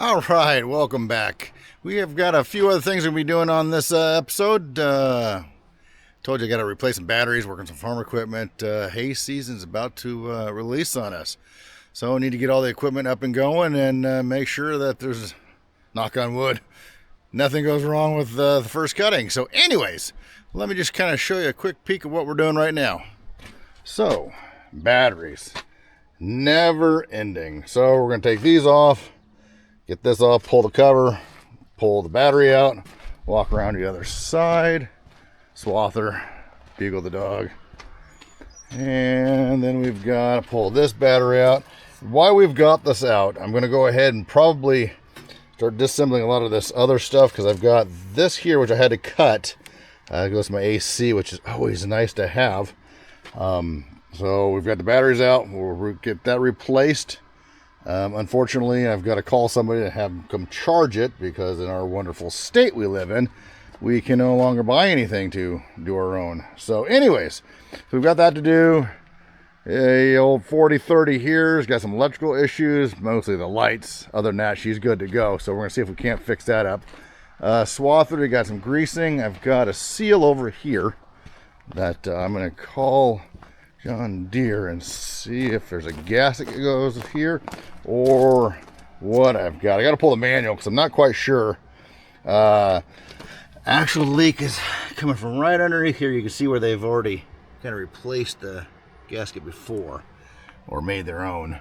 All right, welcome back. We have got a few other things we'll be doing on this episode. Told you I got to replace some batteries, working some farm equipment. Hay season's about to release on us. So we need to get all the equipment up and going and make sure that there's, knock on wood, nothing goes wrong with the first cutting. So anyways, let me just kind of show you a quick peek of what we're doing right now. So, batteries, never ending. So we're going to take these off, get this off, pull the cover, pull the battery out, walk around the other side, swather, bugle the dog. And then we've got to pull this battery out. While we've got this out, I'm going to go ahead and probably start disassembling a lot of this other stuff, because I've got this here, which I had to cut. It goes to my AC, which is always nice to have. So we've got the batteries out. We'll get that replaced. Unfortunately, I've got to call somebody to have them come charge it, because in our wonderful state we live in, we can no longer buy anything to do our own. So anyways, so we've got that to do. A old 4030 here has got some electrical issues, mostly the lights. Other than that, she's good to go. So we're going to see if we can't fix that up. Swather, we got some greasing. I've got a seal over here that I'm going to call John Deere and see if there's a gasket that goes here or what I've got. I got to pull the manual because I'm not quite sure. Actual leak is coming from right underneath here. You can see where they've already kind of replaced the gasket before, or made their own.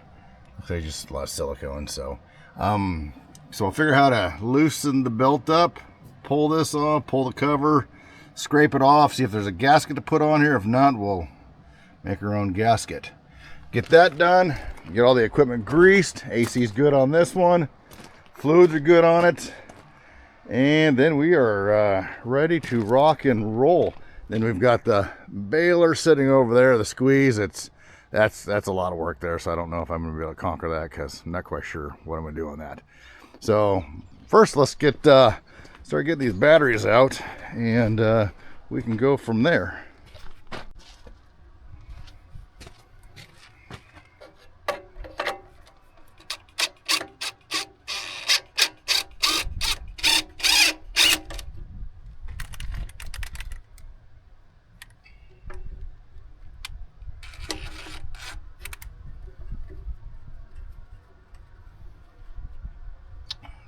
They just a lot of silicone. So I'll figure how to loosen the belt up, pull this off, pull the cover, scrape it off, see if there's a gasket to put on here. If not, we'll make our own gasket. Get that done, get all the equipment greased. AC's good on this one, fluids are good on it, and then we are ready to rock and roll. Then we've got the baler sitting over there, the squeeze. That's a lot of work there, so I don't know if I'm going to be able to conquer that, because I'm not quite sure what I'm going to do on that. So first, let's get start getting these batteries out, and we can go from there.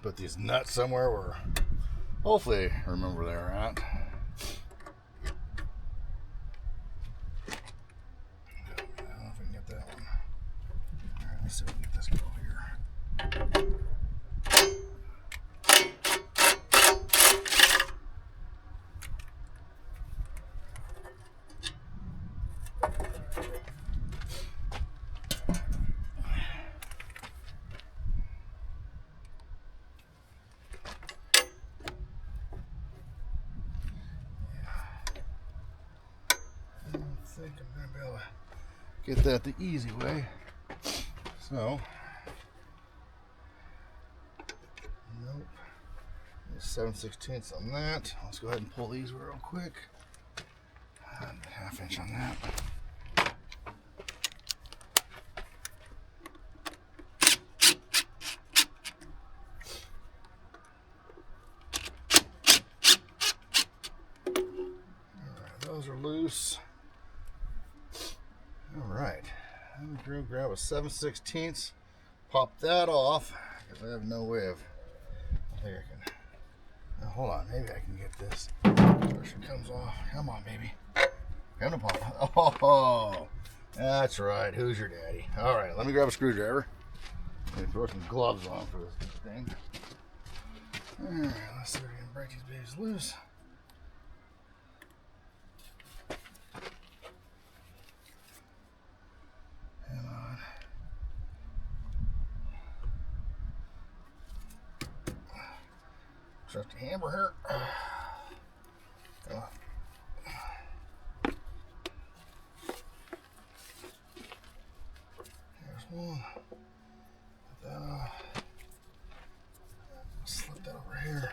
Put these nuts somewhere where hopefully I remember they're at. I don't know if we can get that one. All right, let's see if we can get this girl here. I think I'm going to be able to get that the easy way. So, nope. 7/16 on that. Let's go ahead and pull these real quick. And a 1/2 inch on that. Alright, those are loose. Alright, I'm going to grab a 7/16, pop that off, because I have no way of, I think I can, now hold on, maybe I can get this, where she comes off. Come on, baby, come to pop. Oh, that's right, who's your daddy? Alright, let me grab a screwdriver, and throw some gloves on for this thing. Alright, let's see if we can break these babies loose. Start to hammer her. Come on. There's one. Put that off. Slip that over here.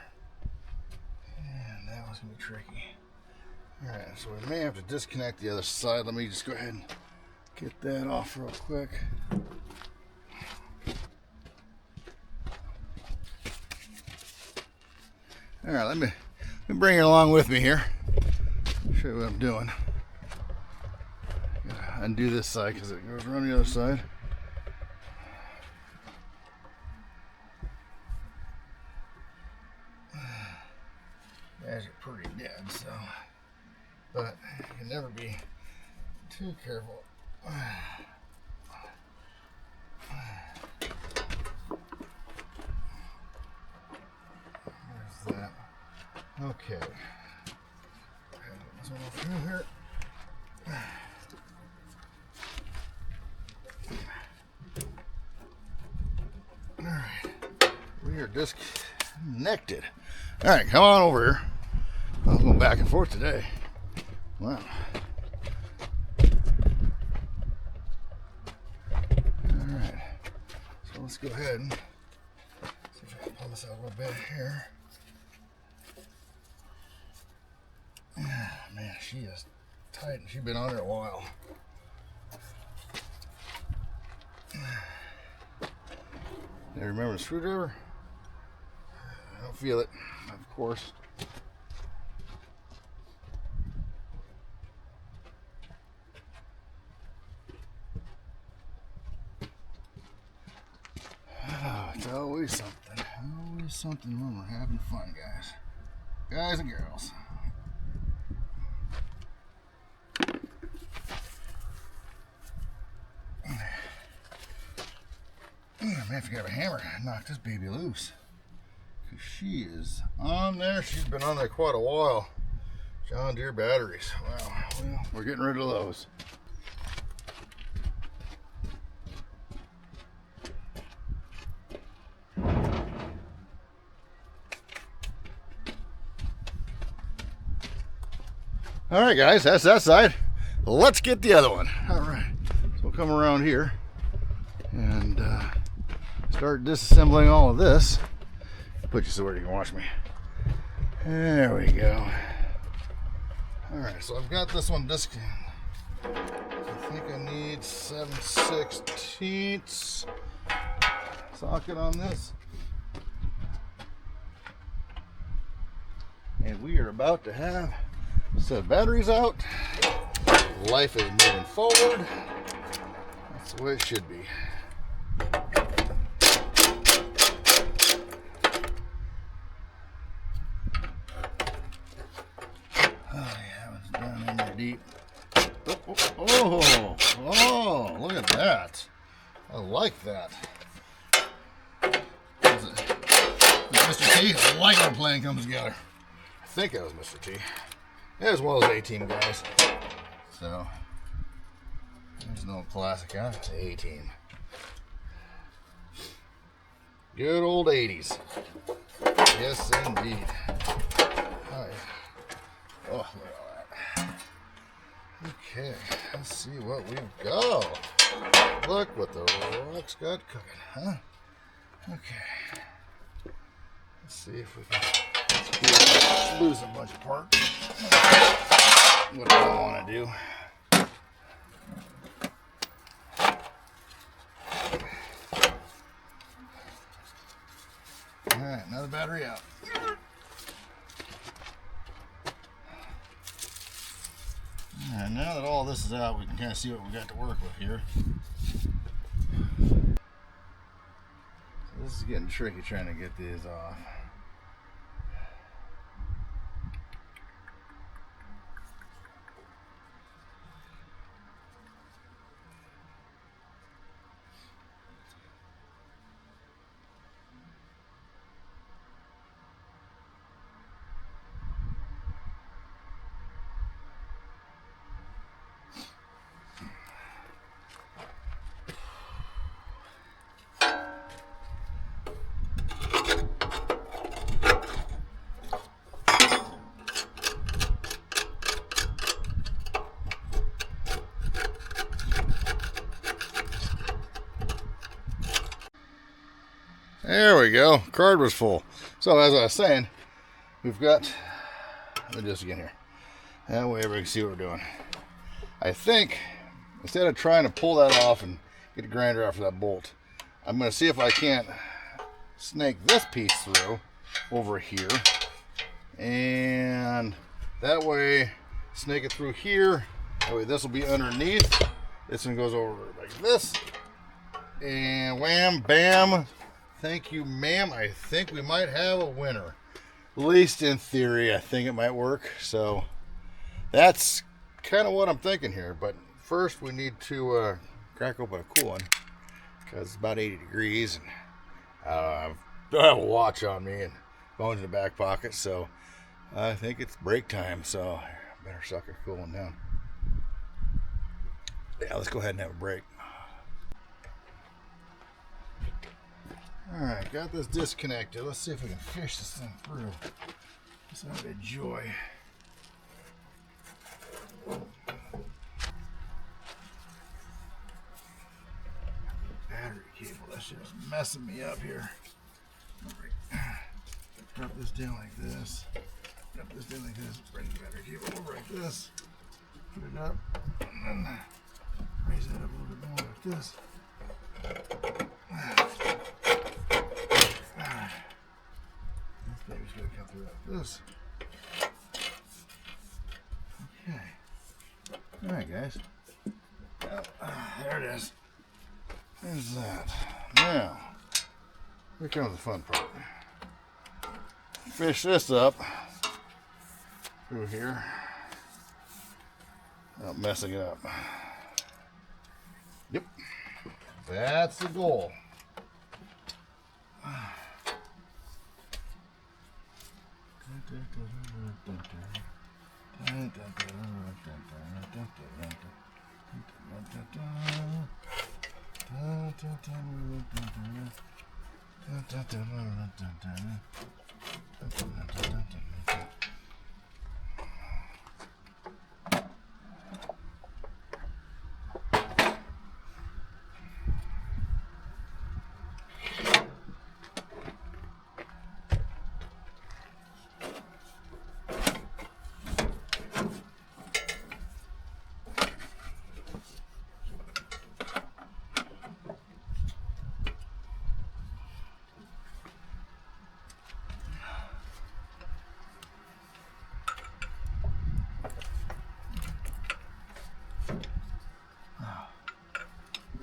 And that one's going to be tricky. Alright, so we may have to disconnect the other side. Let me just go ahead and get that off real quick. All right, let me bring you along with me here. Show you what I'm doing. Gotta undo this side because it goes around the other side. Guys are pretty dead, so, but you can never be too careful. There's that. Okay. This one over here. All right. We are disconnected. All right, come on over here. I'm going back and forth today. Wow. All right. So let's go ahead and see if I can pull this out a little bit here. Man, she is tight and she's been on there a while. You remember the screwdriver? I don't feel it, of course. Oh, it's always something. Always something when we're having fun, guys. Guys and girls. Man, if you have a hammer, knock this baby loose. Cause she is on there. She's been on there quite a while. John Deere batteries. Wow. Well, we're getting rid of those. All right, guys, that's that side. Let's get the other one. All right. So we'll come around here and start disassembling all of this. Put you so where you can watch me. There we go. All right, so I've got this one disconnected. I think I need 7/16 socket on this. And we are about to have a set of batteries out. Life is moving forward. That's the way it should be. Deep. Oh, look at that. I like that. Mr. T, I like when a plan comes together. I think that was Mr. T. It was one of those A-Team guys. So, there's no classic, huh? It's A-Team. Good old 80s. Yes, indeed. Oh, yeah. Oh, look at all that. Okay, let's see what we've got. Look what the rock's got cooking, huh? Okay. Let's see if we can lose a bunch of parts. What do I want to do? All right, another battery out. And now that all this is out, we can kind of see what we got to work with here. So this is getting tricky trying to get these off. There we go. Card was full. So as I was saying, we've got, let me do this again here. That way everybody can see what we're doing. I think instead of trying to pull that off and get a grinder after that bolt, I'm going to see if I can't snake this piece through over here And that way, snake it through here. That way this will be underneath. This one goes over like this. And wham, bam. Thank you, ma'am. I think we might have a winner. At least in theory, I think it might work. So that's kind of what I'm thinking here. But first, we need to crack open a cool one because it's about 80 degrees. And I have a watch on me and phone's in the back pocket. So I think it's break time. So I better suck a cool one down. Yeah, let's go ahead and have a break. Alright, got this disconnected. Let's see if we can fish this thing through. This ought to be a joy. Battery cable, that shit's messing me up here. Drop this down like this. Drop this down like this. Bring the battery cable over like this. Put it up. And then raise that up a little bit more like this. This baby's gonna come through like this. Okay. Alright, guys. There it is. There's that. Now, here comes the fun part. Fish this up through here. Not messing it up. Yep. That's the goal.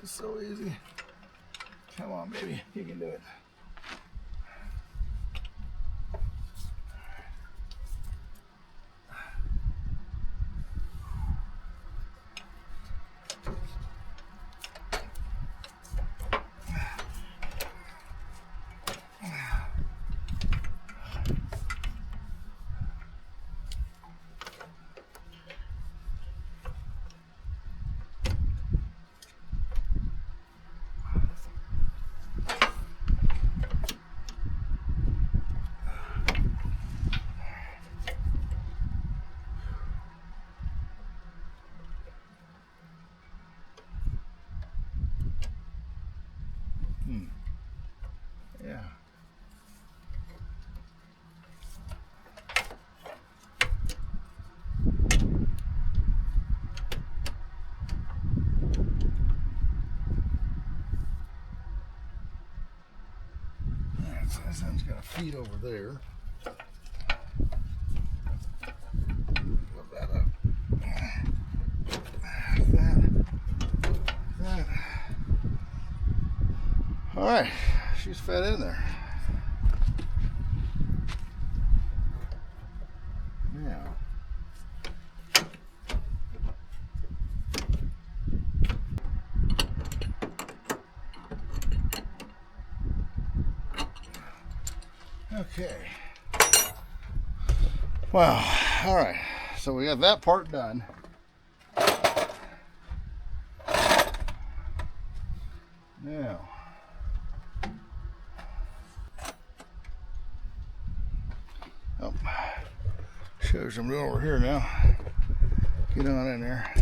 So easy. Come on, baby. You can do it. Yeah. Alright, so this thing's got a feed over there. Flip that up. That. Alright, she's fed in there. Now, okay. Wow. All right. So we got that part done. Now, oh, shows I'm doing over here now. Get on in there.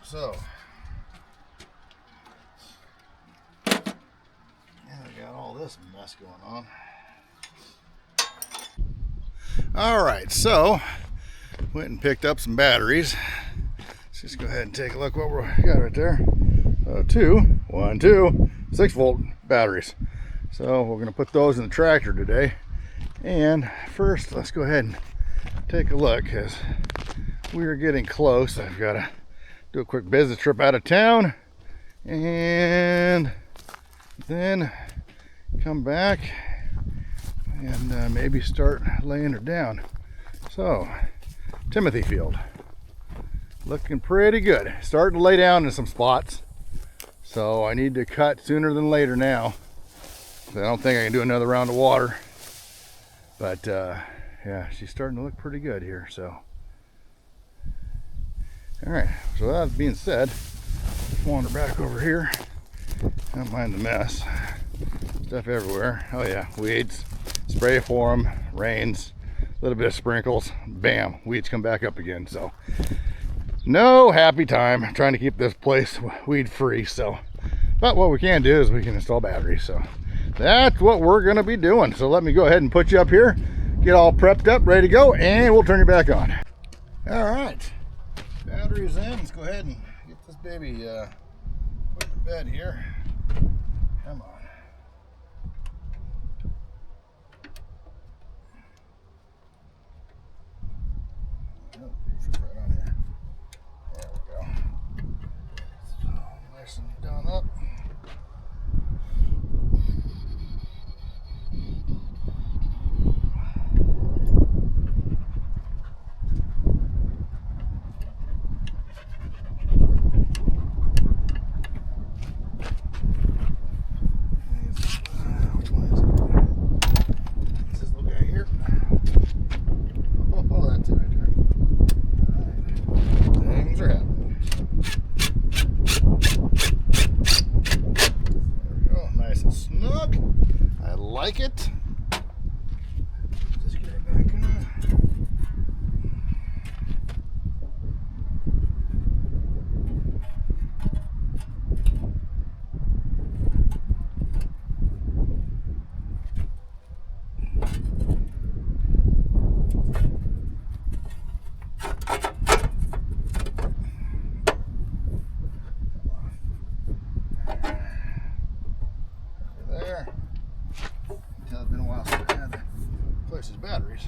So, yeah, I got all this mess going on. All right, so went and picked up some batteries. Let's just go ahead and take a look what we got right there. 2 6-volt batteries. So we're going to put those in the tractor today. And first, let's go ahead and take a look because we are getting close. I've got to do a quick business trip out of town and then come back and maybe start laying her down. So, Timothy field. Looking pretty good. Starting to lay down in some spots. So I need to cut sooner than later now. I don't think I can do another round of water. But yeah, she's starting to look pretty good here. So, all right. So that being said, let's wander back over here. Don't mind the mess. Stuff everywhere. Oh yeah, weeds. Spray for them. Rains. A little bit of sprinkles. Bam, weeds come back up again. So, no happy time trying to keep this place weed free. So, but what we can do is we can install batteries. So that's what we're going to be doing. So let me go ahead and put you up here, get all prepped up, ready to go, and we'll turn you back on. All right, batteries in. Let's go ahead and get this baby put to bed here. Come on. Oh, right on here. There we go. So nice and done up. Like it. Just get it back on. There. It's been a while since I had to replace his batteries.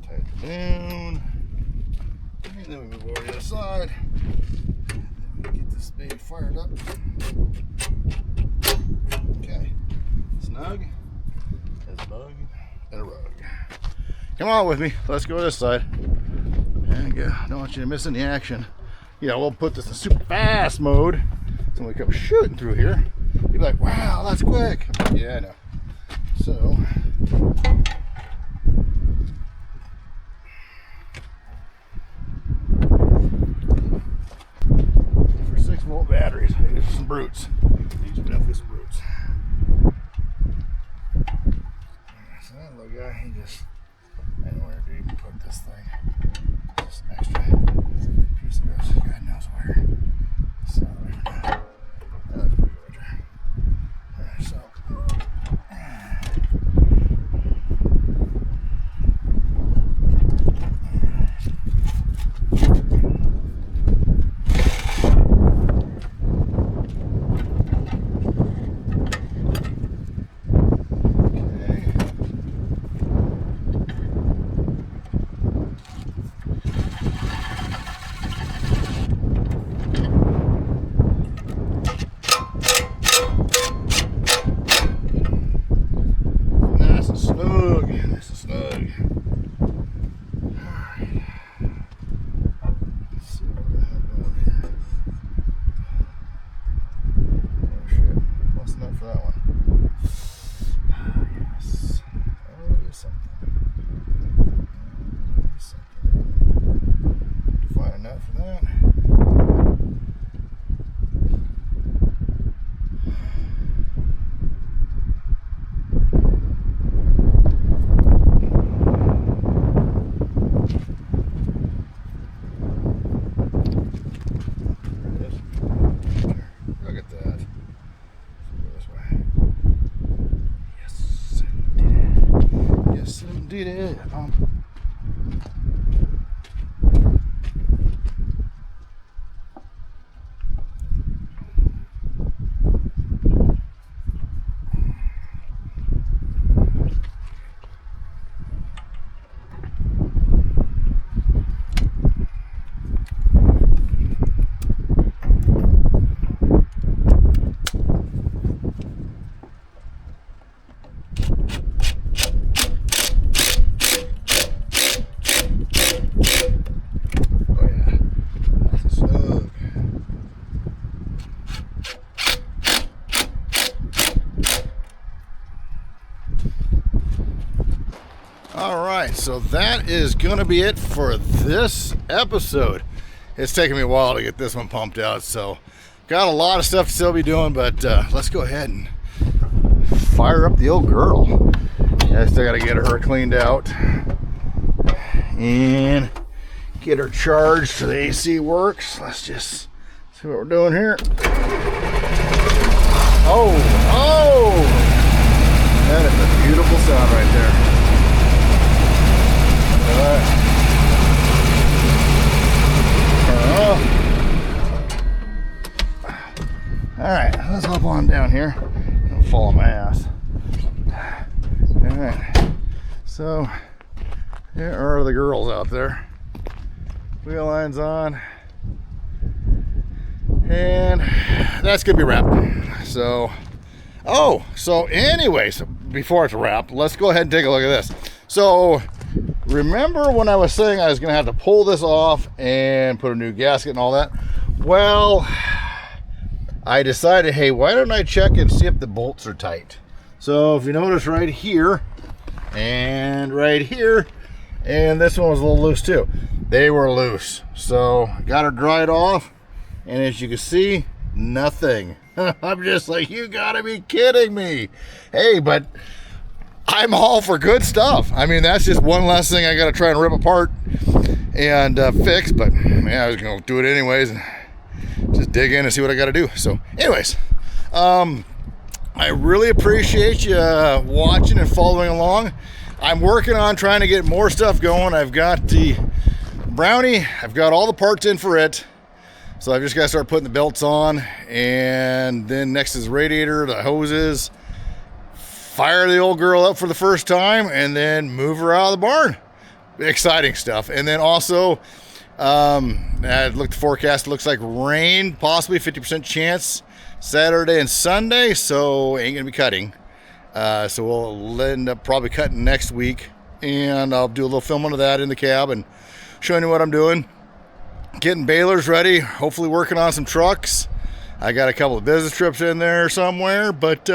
Tighten it down. And then we move over to the other side. And then we get this baby fired up. Okay. Snug as a bug in a rug. Come on with me. Let's go to this side. And go. Don't want you to miss any action. You know, we'll put this in super fast mode. Somebody comes shooting through here. You'd be like, wow, that's quick. Yeah, I know. So, for 6-volt batteries, these are some brutes. These are definitely some brutes. So that little guy, he just, anywhere to even put this thing. Just an extra piece of this. God knows where. So that looks pretty good. Alright, so did it. Alright, so that is going to be it for this episode. It's taken me a while to get this one pumped out, so got a lot of stuff to still be doing, but let's go ahead and fire up the old girl. I still got to get her cleaned out and get her charged so the AC works. Let's just see what we're doing here. Oh! That is a beautiful sound right there. Alright, let's hop on down here. I'll fall on my ass. Alright, so there are the girls out there. Wheel lines on. And that's gonna be a wrap. So, so anyways, before it's a wrap, let's go ahead and take a look at this. So, remember when I was saying I was going to have to pull this off and put a new gasket and all that? Well, I decided, hey, why don't I check and see if the bolts are tight? So if you notice right here and right here, and this one was a little loose too. They were loose. So I got her dried off, and as you can see, nothing. I'm just like, you gotta be kidding me. Hey, but I'm all for good stuff. I mean, that's just one less thing I got to try and rip apart and fix. But man, I was going to do it anyways and just dig in and see what I got to do. So anyways, I really appreciate you watching and following along. I'm working on trying to get more stuff going. I've got the Brownie. I've got all the parts in for it. So I've just got to start putting the belts on. And then next is the radiator, the hoses. Fire the old girl up for the first time and then move her out of the barn. Exciting stuff. And then also, I looked at the forecast. It looks like rain, possibly 50% chance Saturday and Sunday. So ain't gonna be cutting. So we'll end up probably cutting next week. And I'll do a little filming of that in the cab and showing you what I'm doing. Getting balers ready. Hopefully working on some trucks. I got a couple of business trips in there somewhere, but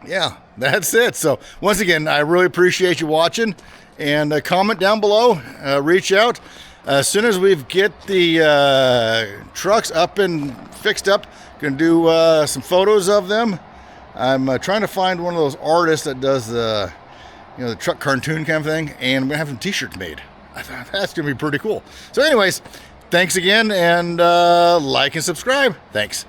yeah, that's it. So once again, I really appreciate you watching, and comment down below, reach out. As soon as we get the trucks up and fixed up, gonna do some photos of them. I'm trying to find one of those artists that does the, the truck cartoon kind of thing, and I'm gonna have some t-shirts made. I thought that's gonna be pretty cool. So anyways, thanks again, and like and subscribe. Thanks.